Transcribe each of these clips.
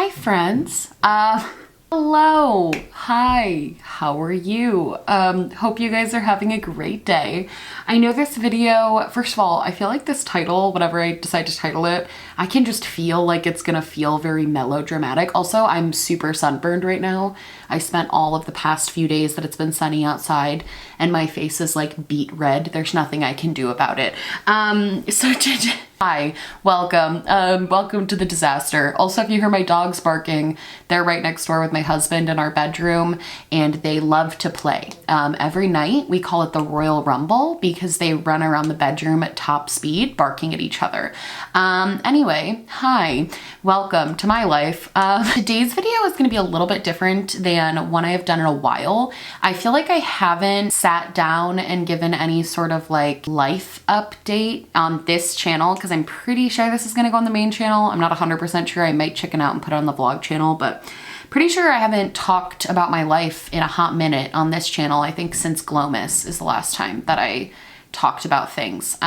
Hi friends. Hello. Hi. How are you? Hope you guys are having a great day. I know this video, first of all, I feel like this title, whatever I decide to title it, I can just feel like it's gonna feel very melodramatic. Also, I'm super sunburned right now. I spent all of the past few days that it's been sunny outside and my face is like beet red. There's nothing I can do about it. Hi, welcome. Welcome to the disaster. Also, if you hear my dogs barking, they're right next door with my husband in our bedroom and they love to play. Every night we call it the Royal Rumble because they run around the bedroom at top speed barking at each other. Anyway, hi, welcome to my life. Today's video is going to be a little bit different than one I have done in a while. I feel like I haven't sat down and given any sort of like life update on this channel because I'm pretty sure this is going to go on the main channel. I'm not 100% sure. I might chicken out and put it on the vlog channel, but pretty sure I haven't talked about my life in a hot minute on this channel. I think since Glomus is the last time that I talked about things.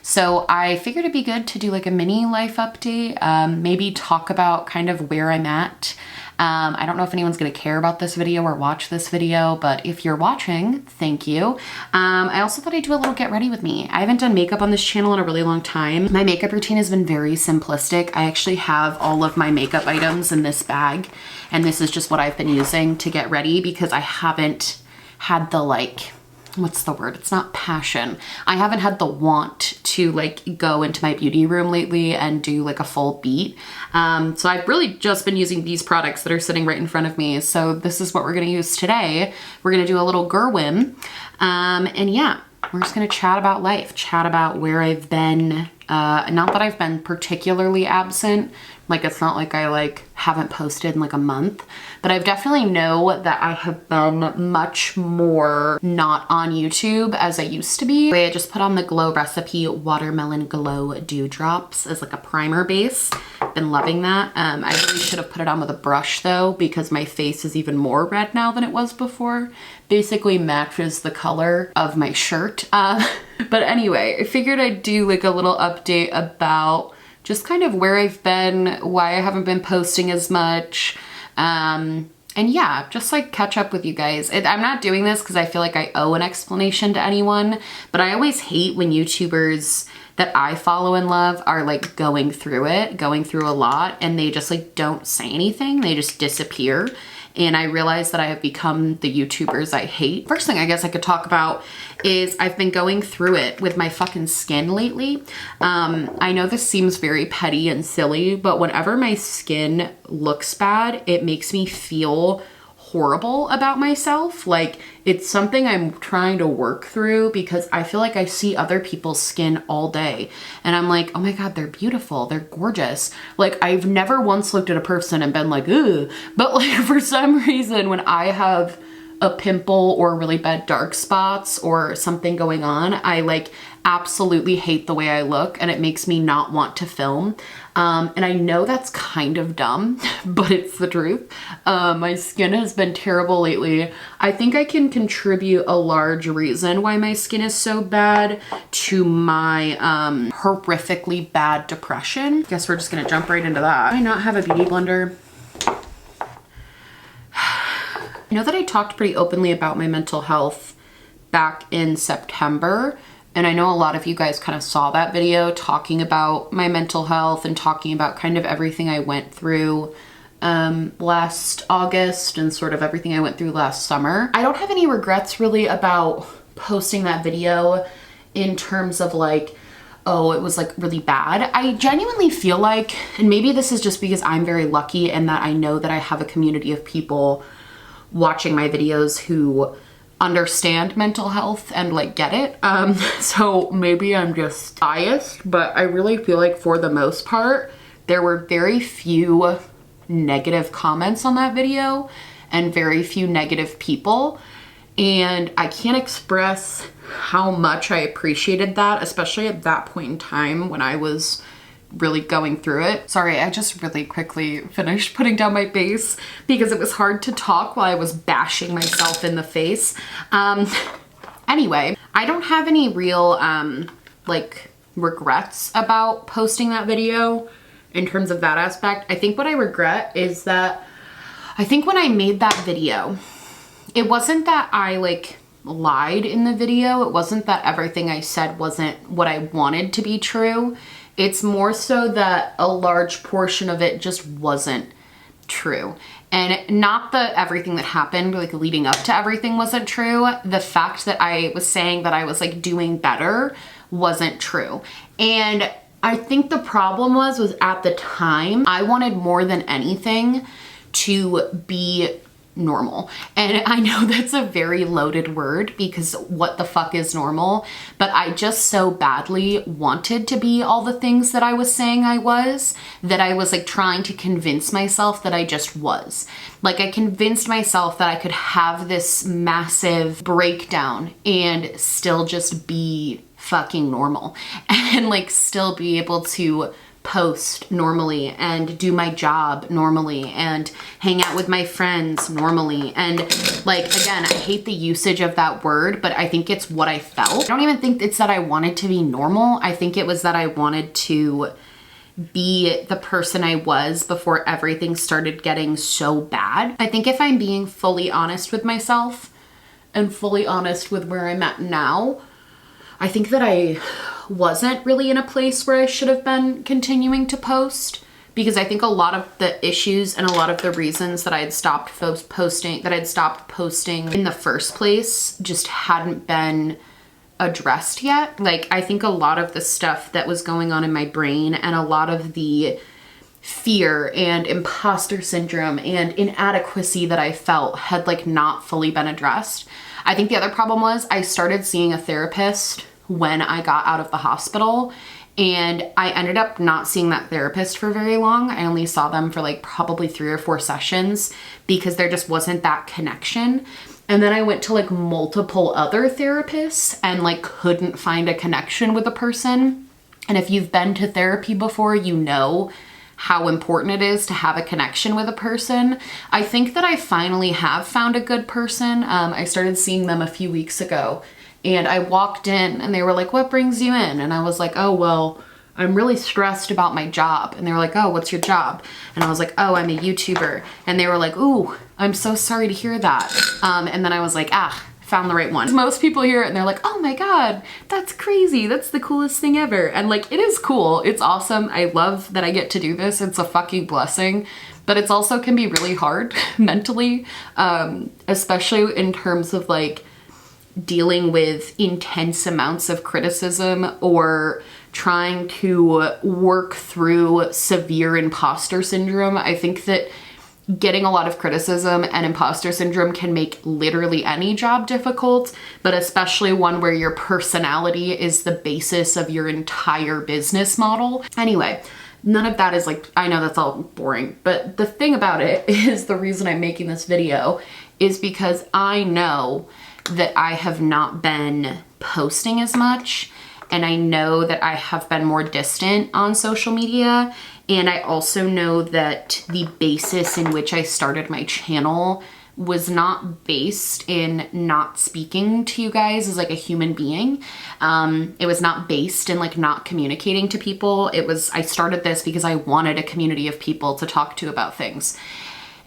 So I figured it'd be good to do like a mini life update, maybe talk about kind of where I'm at. I don't know if anyone's gonna care about this video or watch this video, but if you're watching, thank you. I also thought I'd do a little get ready with me. I haven't done makeup on this channel in a really long time. My makeup routine has been very simplistic. I actually have all of my makeup items in this bag, and this is just what I've been using to get ready because I haven't had the like, what's the word? It's not passion. I haven't had the want to like go into my beauty room lately and do like a full beat. So I've really just been using these products that are sitting right in front of me. So this is what we're gonna use today. We're gonna do a little Gerwin. And yeah, we're just gonna chat about life, chat about where I've been. Not that I've been particularly absent. Like it's not like I like haven't posted in like a month, but I've definitely know that I have been much more not on YouTube as I used to be. I just put on the Glow Recipe Watermelon Glow Dewdrops as like a primer base. Been loving that. I really should have put it on with a brush though, because my face is even more red now than it was before. Basically matches the color of my shirt. But anyway, I figured I'd do like a little update about just kind of where I've been, why I haven't been posting as much, and yeah, just like catch up with you guys. I'm not doing this because I feel like I owe an explanation to anyone, but I always hate when YouTubers that I follow and love are like going through a lot, and they just like don't say anything, they just disappear. And I realized that I have become the YouTubers I hate. First thing I guess I could talk about is I've been going through it with my fucking skin lately. I know this seems very petty and silly, but whenever my skin looks bad, it makes me feel horrible about myself. Like it's something I'm trying to work through because I feel like I see other people's skin all day and I'm like, oh my God, they're beautiful. They're gorgeous. Like I've never once looked at a person and been like, ugh. But like for some reason when I have a pimple or really bad dark spots or something going on, I like absolutely hate the way I look and it makes me not want to film. And I know that's kind of dumb, but it's the truth. My skin has been terrible lately. I think I can contribute a large reason why my skin is so bad to my horrifically bad depression. Guess we're just gonna jump right into that. Do I not have a beauty blender? I know that I talked pretty openly about my mental health back in September, and I know a lot of you guys kind of saw that video talking about my mental health and talking about kind of everything I went through last August and sort of everything I went through last summer. I don't have any regrets really about posting that video in terms of like, oh, it was like really bad. I genuinely feel like, and maybe this is just because I'm very lucky and that I know that I have a community of people watching my videos who understand mental health and like get it. So maybe I'm just biased, but I really feel like for the most part, there were very few negative comments on that video and very few negative people. And I can't express how much I appreciated that, especially at that point in time when I was really going through it. Sorry, I just really quickly finished putting down my base because it was hard to talk while I was bashing myself in the face. Anyway, I don't have any real like regrets about posting that video. in terms of that aspect. I think what I regret is that I think when I made that video, it wasn't that I like lied in the video. It wasn't that everything I said wasn't what I wanted to be true. It's more so that a large portion of it just wasn't true. And not that everything that happened like leading up to everything wasn't true. The fact that I was saying that I was like doing better wasn't true. And I think the problem was at the time, I wanted more than anything to be normal. And I know that's a very loaded word because what the fuck is normal? But I just so badly wanted to be all the things that I was saying I was, that I was like trying to convince myself that I just was. Like I convinced myself that I could have this massive breakdown and still just be fucking normal and like still be able to post normally and do my job normally and hang out with my friends normally. And like, again, I hate the usage of that word, but I think it's what I felt. I don't even think it's that I wanted to be normal. I think it was that I wanted to be the person I was before everything started getting so bad. I think if I'm being fully honest with myself and fully honest with where I'm at now, I think that I wasn't really in a place where I should have been continuing to post, because I think a lot of the issues and a lot of the reasons that I had stopped posting in the first place just hadn't been addressed yet. Like I think a lot of the stuff that was going on in my brain and a lot of the fear and imposter syndrome and inadequacy that I felt had like not fully been addressed. I think the other problem was I started seeing a therapist when I got out of the hospital, and I ended up not seeing that therapist for very long. I only saw them for like probably 3 or 4 sessions because there just wasn't that connection. And then I went to like multiple other therapists and like couldn't find a connection with a person. And if you've been to therapy before, you know how important it is to have a connection with a person. I think that I finally have found a good person. I started seeing them a few weeks ago, and I walked in and they were like, "What brings you in?" And I was like, "Oh, well, I'm really stressed about my job." And they were like, "Oh, what's your job?" And I was like, "Oh, I'm a YouTuber." And they were like, "Ooh, I'm so sorry to hear that." And then I was like, found the right one. Most people hear it and they're like, "Oh my God, that's crazy. That's the coolest thing ever." And like, it is cool. It's awesome. I love that I get to do this. It's a fucking blessing, but it's also can be really hard mentally, especially in terms of like dealing with intense amounts of criticism or trying to work through severe imposter syndrome. I think that getting a lot of criticism and imposter syndrome can make literally any job difficult, but especially one where your personality is the basis of your entire business model. Anyway, none of that is like, I know that's all boring, but the thing about it is the reason I'm making this video is because I know that I have not been posting as much, and I know that I have been more distant on social media. And I also know that the basis in which I started my channel was not based in not speaking to you guys as like a human being. It was not based in like not communicating to people. I started this because I wanted a community of people to talk to about things.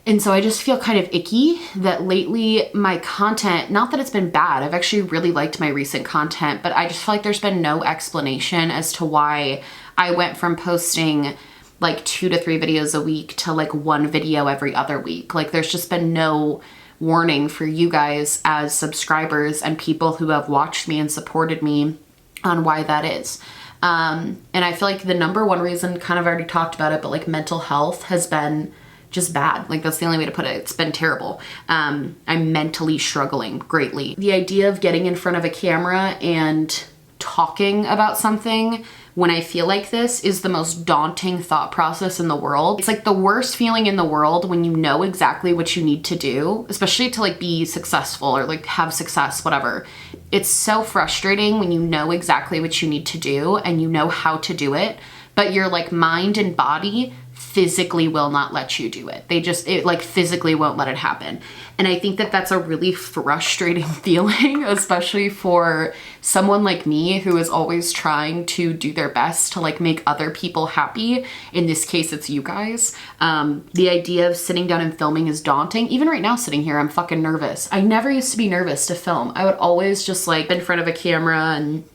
And so I just feel kind of icky that lately my content, not that it's been bad, I've actually really liked my recent content, but I just feel like there's been no explanation as to why I went from posting like 2 to 3 videos a week to like 1 video every other week. Like there's just been no warning for you guys as subscribers and people who have watched me and supported me on why that is. And I feel like the number one reason, kind of already talked about it, but like mental health has been just bad. Like that's the only way to put it. It's been terrible. I'm mentally struggling greatly. The idea of getting in front of a camera and talking about something when I feel like this is the most daunting thought process in the world. It's like the worst feeling in the world when you know exactly what you need to do, especially to like be successful or like have success, whatever. It's so frustrating when you know exactly what you need to do and you know how to do it, but your like mind and body physically will not let you do it. It like physically won't let it happen. And I think that that's a really frustrating feeling, especially for someone like me who is always trying to do their best to like make other people happy. In this case, it's you guys. The idea of sitting down and filming is daunting. Even right now sitting here, I'm fucking nervous. I never used to be nervous to film. I would always just like in front of a camera and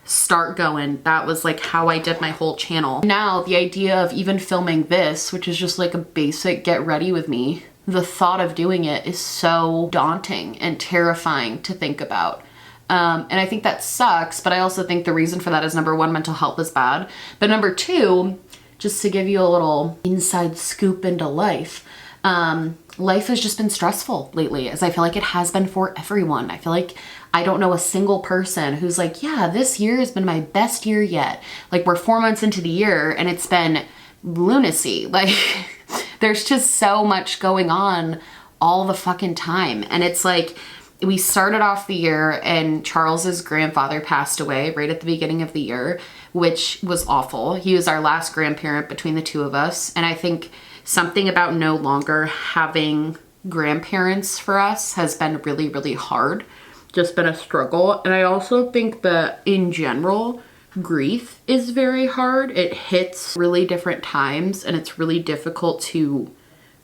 start going. That was like how I did my whole channel. Now the idea of even filming this, which is just like a basic get ready with me, the thought of doing it is so daunting and terrifying to think about. And I think that sucks, but I also think the reason for that is number one, mental health is bad. But number two, just to give you a little inside scoop into life, life has just been stressful lately, as I feel like it has been for everyone. I feel like I don't know a single person who's like, yeah, this year has been my best year yet. Like we're 4 months into the year and it's been lunacy. Like there's just so much going on all the fucking time. And it's like, we started off the year and Charles's grandfather passed away right at the beginning of the year, which was awful. He was our last grandparent between the two of us. And I think something about no longer having grandparents for us has been really, really hard. Just been a struggle. And I also think that in general, grief is very hard. It hits really different times and it's really difficult to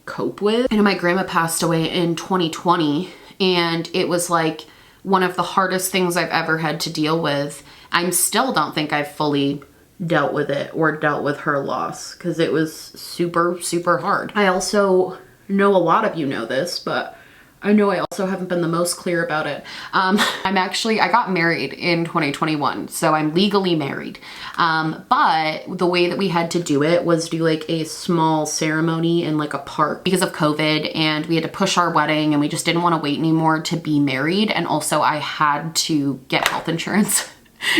cope with. I know my grandma passed away in 2020 and it was like one of the hardest things I've ever had to deal with. I still don't think I've fully dealt with it or dealt with her loss because it was super, super hard. I also know a lot of you know this, but I know I also haven't been the most clear about it. I got married in 2021, so I'm legally married. But the way that we had to do it was do like a small ceremony in like a park because of COVID, and we had to push our wedding and we just didn't want to wait anymore to be married. And also I had to get health insurance.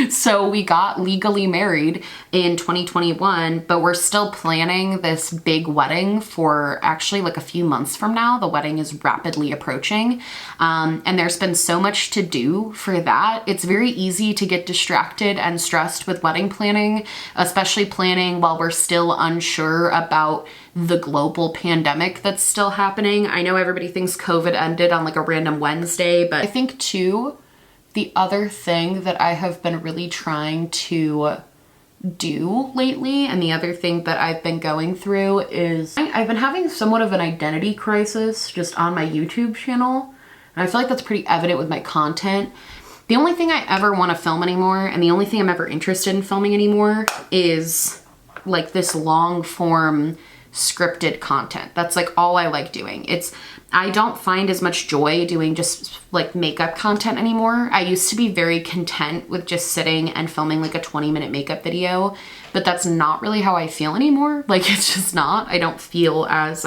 So we got legally married in 2021, but we're still planning this big wedding for actually like a few months from now. The wedding is rapidly approaching. And there's been so much to do for that. It's very easy to get distracted and stressed with wedding planning, especially planning while we're still unsure about the global pandemic that's still happening. I know everybody thinks COVID ended on like a random Wednesday, but I think too, the other thing that I have been really trying to do lately, and the other thing that I've been going through is I've been having somewhat of an identity crisis just on my YouTube channel. And I feel like that's pretty evident with my content. The only thing I ever want to film anymore, and the only thing I'm ever interested in filming anymore, is like this long form scripted content. That's like all I like doing. I don't find as much joy doing just like makeup content anymore. I used to be very content with just sitting and filming like a 20-minute makeup video, but that's not really how I feel anymore. Like it's just not. I don't feel as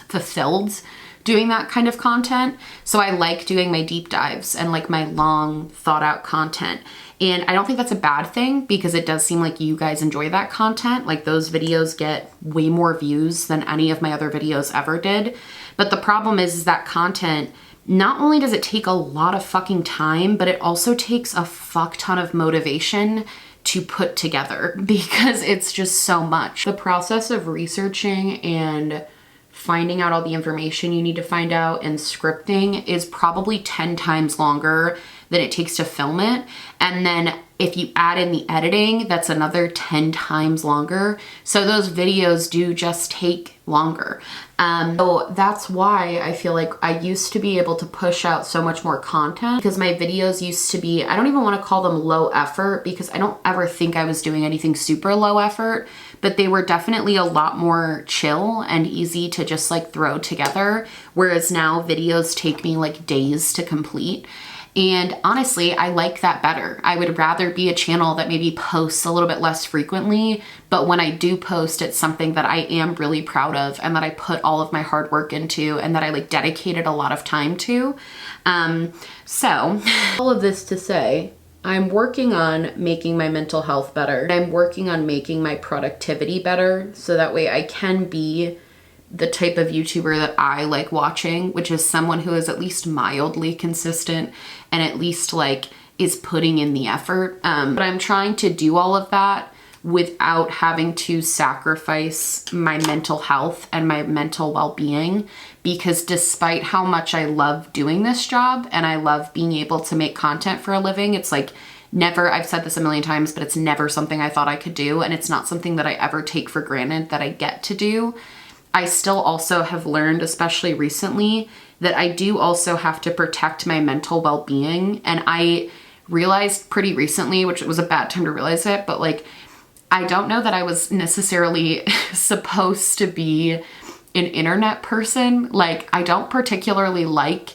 fulfilled doing that kind of content. So I like doing my deep dives and like my long thought out content. And I don't think that's a bad thing because it does seem like you guys enjoy that content. Like those videos get way more views than any of my other videos ever did. But the problem is that content, not only does it take a lot of fucking time, but it also takes a fuck ton of motivation to put together because it's just so much. The process of researching and finding out all the information you need to find out and scripting is probably 10 times longer than it takes to film it. And then if you add in the editing, that's another 10 times longer. So those videos do just take longer. So that's why I feel like I used to be able to push out so much more content because my videos used to be, I don't even want to call them low effort because I don't ever think I was doing anything super low effort, but they were definitely a lot more chill and easy to just like throw together. Whereas now videos take me like days to complete. And honestly, I like that better. I would rather be a channel that maybe posts a little bit less frequently, but when I do post, it's something that I am really proud of and that I put all of my hard work into and that I like dedicated a lot of time to. So all of this to say, I'm working on making my mental health better. I'm working on making my productivity better so that way I can be the type of YouTuber that I like watching, which is someone who is at least mildly consistent and at least like is putting in the effort. But I'm trying to do all of that without having to sacrifice my mental health and my mental well-being, because despite how much I love doing this job and I love being able to make content for a living, it's like never, I've said this a million times, but it's never something I thought I could do, and it's not something that I ever take for granted that I get to do. I still also have learned, especially recently, that I do also have to protect my mental well-being. And I realized pretty recently, which was a bad time to realize it, but like, I don't know that I was necessarily supposed to be an internet person. Like, I don't particularly like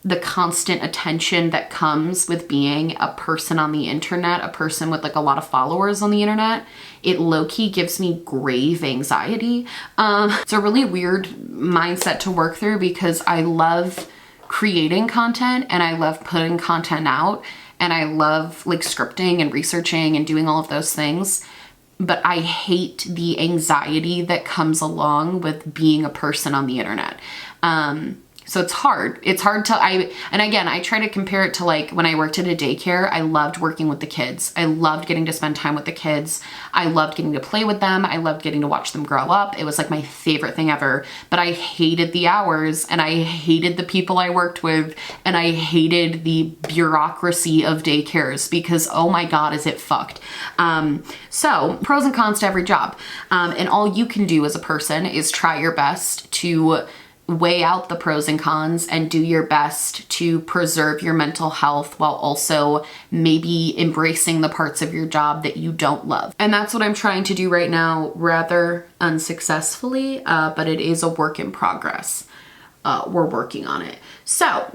the constant attention that comes with being a person on the internet, a person with like a lot of followers on the internet. It low-key gives me grave anxiety. It's a really weird mindset to work through, because I love creating content and I love putting content out, and I love like scripting and researching and doing all of those things. But I hate the anxiety that comes along with being a person on the internet. So it's hard. It's hard to, and again, I try to compare it to like when I worked at a daycare. I loved working with the kids. I loved getting to spend time with the kids. I loved getting to play with them. I loved getting to watch them grow up. It was like my favorite thing ever. But I hated the hours, and I hated the people I worked with, and I hated the bureaucracy of daycares, because oh my God, is it fucked. So pros and cons to every job. And all you can do as a person is try your best to weigh out the pros and cons and do your best to preserve your mental health while also maybe embracing the parts of your job that you don't love. And that's what I'm trying to do right now, rather unsuccessfully, but it is a work in progress. We're working on it. So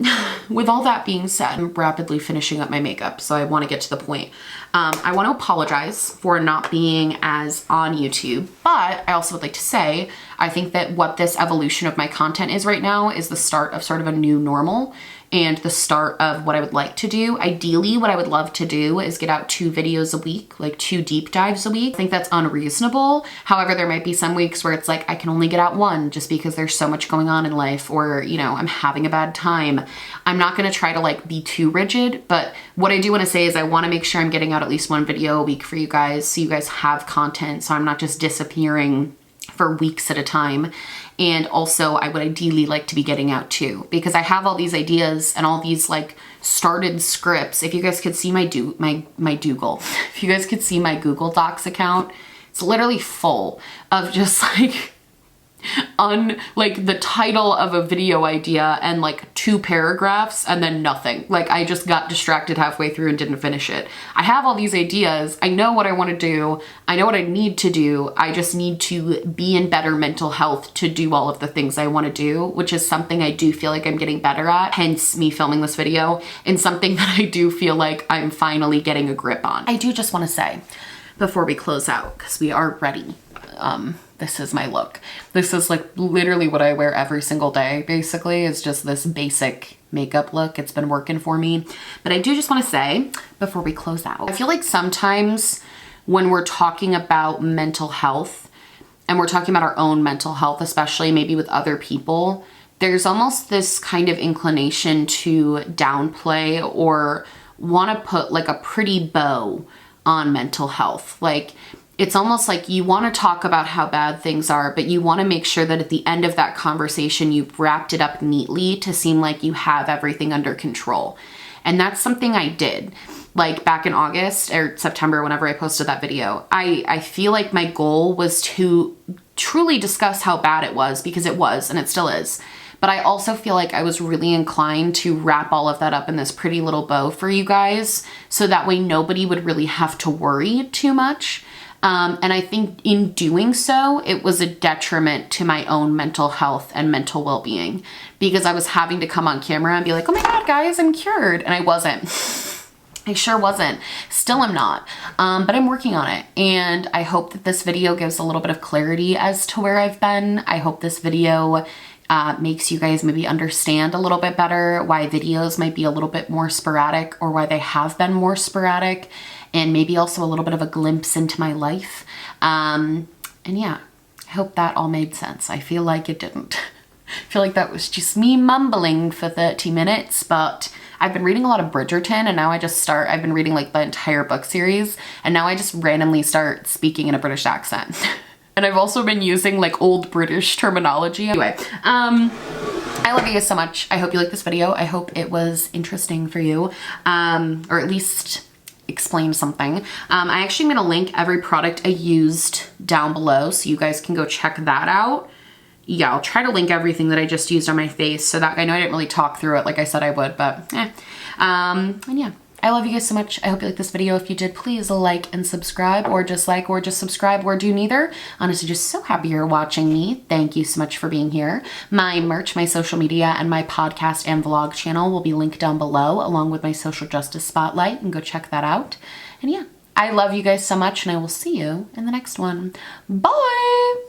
with all that being said, I'm rapidly finishing up my makeup, so I want to get to the point. I want to apologize for not being as on YouTube, but I also would like to say, I think that what this evolution of my content is right now is the start of sort of a new normal, and the start of what I would like to do. Ideally, what I would love to do is get out 2 videos a week, like 2 deep dives a week. I think that's unreasonable. However, there might be some weeks where it's like, I can only get out 1 just because there's so much going on in life, or, you know, I'm having a bad time. I'm not gonna try to like be too rigid, but what I do wanna say is I wanna make sure I'm getting out at least 1 video a week for you guys, so you guys have content, so I'm not just disappearing for weeks at a time. And also I would ideally like to be getting out 2, because I have all these ideas and all these like started scripts. If you guys could see my Google, if you guys could see my Google Docs account, it's literally full of just like like the title of a video idea and like 2 paragraphs and then nothing. Like I just got distracted halfway through and didn't finish it. I have all these ideas. I know what I want to do. I know what I need to do. I just need to be in better mental health to do all of the things I want to do, which is something I do feel like I'm getting better at, hence me filming this video, and something that I do feel like I'm finally getting a grip on. I do just want to say before we close out, because we are ready, this is my look. This is like literally what I wear every single day, basically. It's just this basic makeup look. It's been working for me. But I do just want to say, before we close out, I feel like sometimes when we're talking about mental health, and we're talking about our own mental health, especially maybe with other people, there's almost this kind of inclination to downplay or want to put like a pretty bow on mental health. Like, it's almost like you want to talk about how bad things are, but you want to make sure that at the end of that conversation, you've wrapped it up neatly to seem like you have everything under control. And that's something I did. Like back in August or September, whenever I posted that video, I feel like my goal was to truly discuss how bad it was, because it was, and it still is. But I also feel like I was really inclined to wrap all of that up in this pretty little bow for you guys, so that way nobody would really have to worry too much. And I think in doing so, it was a detriment to my own mental health and mental well-being, because I was having to come on camera and be like, oh my God, guys, I'm cured. And I wasn't. I sure wasn't. Still am not. But I'm working on it. And I hope that this video gives a little bit of clarity as to where I've been. I hope this video makes you guys maybe understand a little bit better why videos might be a little bit more sporadic, or why they have been more sporadic, and maybe also a little bit of a glimpse into my life. And yeah, I hope that all made sense. I feel like it didn't. I feel like that was just me mumbling for 30 minutes, but I've been reading a lot of Bridgerton, and now I've been reading like the entire book series, and now I just randomly start speaking in a British accent. And I've also been using like old British terminology. Anyway, I love you guys so much. I hope you liked this video. I hope it was interesting for you, or at least explain something. I actually am gonna link every product I used down below so you guys can go check that out. Yeah, I'll try to link everything that I just used on my face so that I know I didn't really talk through it like I said I would, but and yeah, I love you guys so much. I hope you liked this video. If you did, please like and subscribe, or just like, or just subscribe, or do neither. Honestly, just so happy you're watching me. Thank you so much for being here. My merch, my social media, and my podcast and vlog channel will be linked down below, along with my social justice spotlight, and go check that out. And yeah, I love you guys so much, and I will see you in the next one. Bye!